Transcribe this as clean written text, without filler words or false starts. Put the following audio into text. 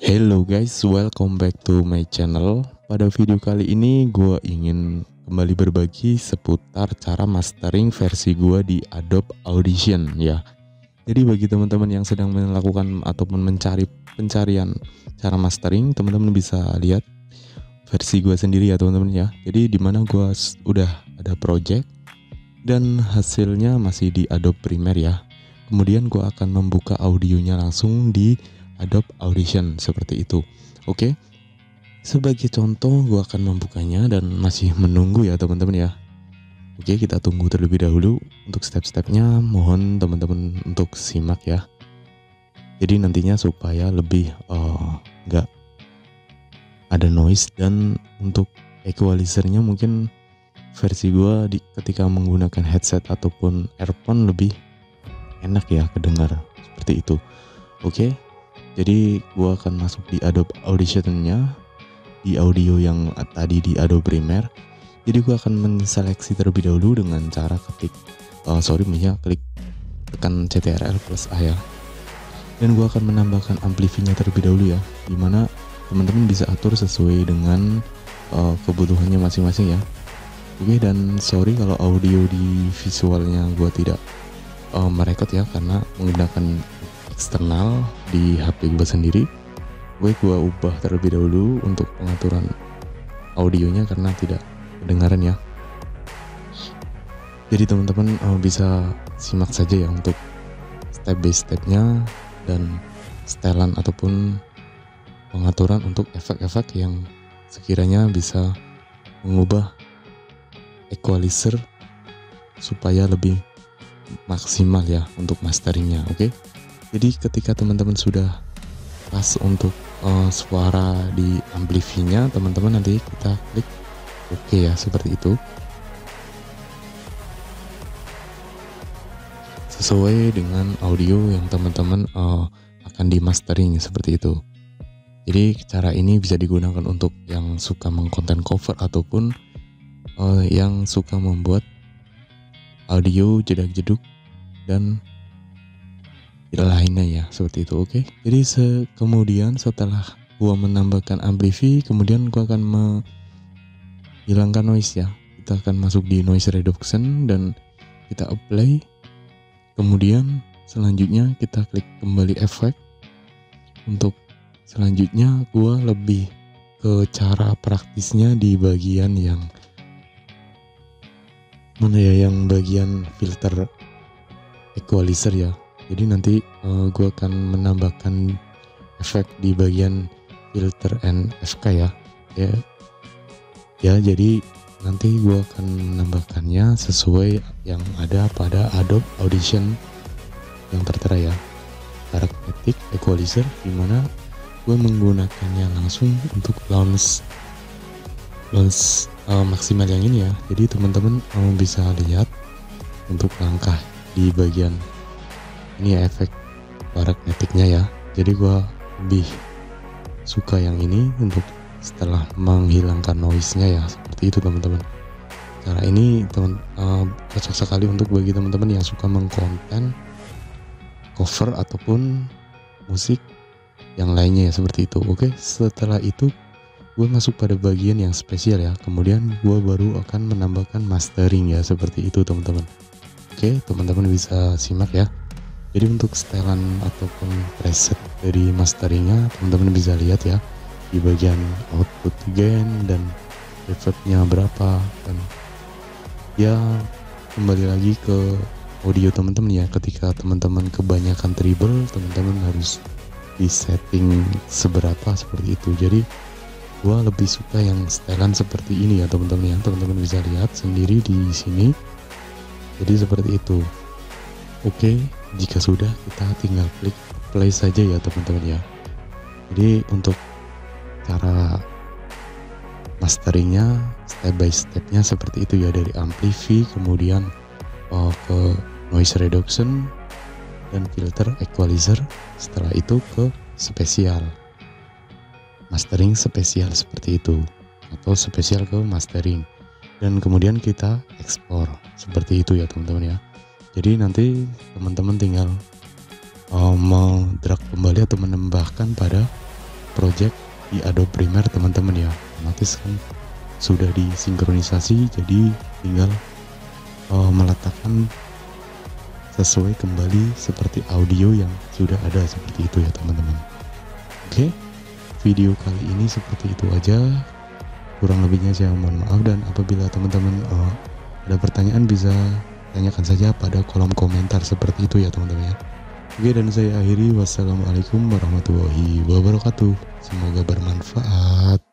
Hello guys, welcome back to my channel. Pada video kali ini gue ingin kembali berbagi seputar cara mastering versi gue di Adobe Audition ya. Jadi bagi teman-teman yang sedang melakukan ataupun mencari pencarian cara mastering, teman-teman bisa lihat versi gue sendiri ya teman-teman ya. Jadi dimana gue udah ada project dan hasilnya masih di Adobe Premiere ya. Kemudian gue akan membuka audionya langsung di Adobe Audition seperti itu. Oke. Sebagai contoh gue akan membukanya dan masih menunggu ya teman-teman ya. Oke, kita tunggu terlebih dahulu. Untuk step-stepnya mohon teman-teman untuk simak ya. Jadi nantinya supaya lebih nggak ada noise, dan untuk equalizernya mungkin versi gue ketika menggunakan headset ataupun earphone lebih enak ya kedengar seperti itu. Oke. Jadi gue akan masuk di Adobe Audition-nya, di audio yang tadi di Adobe Premiere. Jadi gue akan menseleksi terlebih dahulu dengan cara klik tekan Ctrl+A ya. Dan gue akan menambahkan amplify-nya terlebih dahulu ya, dimana teman-teman bisa atur sesuai dengan kebutuhannya masing-masing ya. Oke, dan sorry kalau audio di visualnya gue tidak merekod ya, karena menggunakan eksternal di HP gue sendiri. Gue ubah terlebih dahulu untuk pengaturan audionya karena tidak kedengaran ya. Jadi teman-teman bisa simak saja ya untuk step by stepnya dan setelan ataupun pengaturan untuk efek-efek yang sekiranya bisa mengubah equalizer supaya lebih maksimal ya untuk masteringnya. Oke. Jadi ketika teman-teman sudah pas untuk suara di amplify-nya, teman-teman nanti kita klik OK ya, seperti itu. Sesuai dengan audio yang teman-teman akan di mastering seperti itu. Jadi cara ini bisa digunakan untuk yang suka mengkonten cover ataupun yang suka membuat audio jedak-jeduk dan lainnya ya, seperti itu. Oke. Jadi kemudian setelah gua menambahkan amplify, kemudian gua akan menghilangkan noise ya. Kita akan masuk di noise reduction dan kita apply. Kemudian selanjutnya kita klik kembali efek. Untuk selanjutnya gua lebih ke cara praktisnya di bagian yang mana ya, yang bagian filter equalizer ya. Jadi nanti gue akan menambahkan efek di bagian filter and FK ya. Jadi nanti gue akan menambahkannya sesuai yang ada pada Adobe Audition yang tertera ya. Arithmetic equalizer, dimana gue menggunakannya langsung untuk launch maksimal yang ini ya. Jadi teman-teman bisa lihat untuk langkah di bagian ini ya, efek arithmeticnya ya. Jadi gua lebih suka yang ini untuk setelah menghilangkan noise-nya ya, seperti itu teman-teman. Cara ini cocok sekali untuk bagi teman-teman yang suka mengkonten cover ataupun musik yang lainnya ya, seperti itu. Oke, setelah itu gue masuk pada bagian yang spesial ya. Kemudian gue baru akan menambahkan mastering ya, seperti itu teman-teman. Oke, teman-teman bisa simak ya. Jadi untuk setelan ataupun preset dari masteringnya, teman-teman bisa lihat ya di bagian output gain dan reverbnya berapa, dan ya kembali lagi ke audio teman-teman ya. Ketika teman-teman kebanyakan treble, teman-teman harus di setting seberapa, seperti itu. Jadi gua lebih suka yang setelan seperti ini ya teman-teman ya. Teman-teman bisa lihat sendiri di sini. Jadi seperti itu. Oke, jika sudah, kita tinggal klik play saja ya teman-teman ya. Jadi untuk cara masteringnya step by stepnya seperti itu ya, dari amplify kemudian ke noise reduction dan filter equalizer, setelah itu ke spesial, mastering spesial seperti itu, atau spesial ke mastering, dan kemudian kita ekspor seperti itu ya teman-teman ya. Jadi nanti teman-teman tinggal mau drag kembali atau menambahkan pada project di Adobe Premiere teman-teman ya. Otomatis kan sudah disinkronisasi, jadi tinggal meletakkan sesuai kembali seperti audio yang sudah ada, seperti itu ya teman-teman. Oke, video kali ini seperti itu aja, kurang lebihnya saya mohon maaf, dan apabila teman-teman ada pertanyaan bisa tanyakan saja pada kolom komentar, seperti itu ya teman-teman ya. Oke, dan saya akhiri, wassalamualaikum warahmatullahi wabarakatuh, semoga bermanfaat.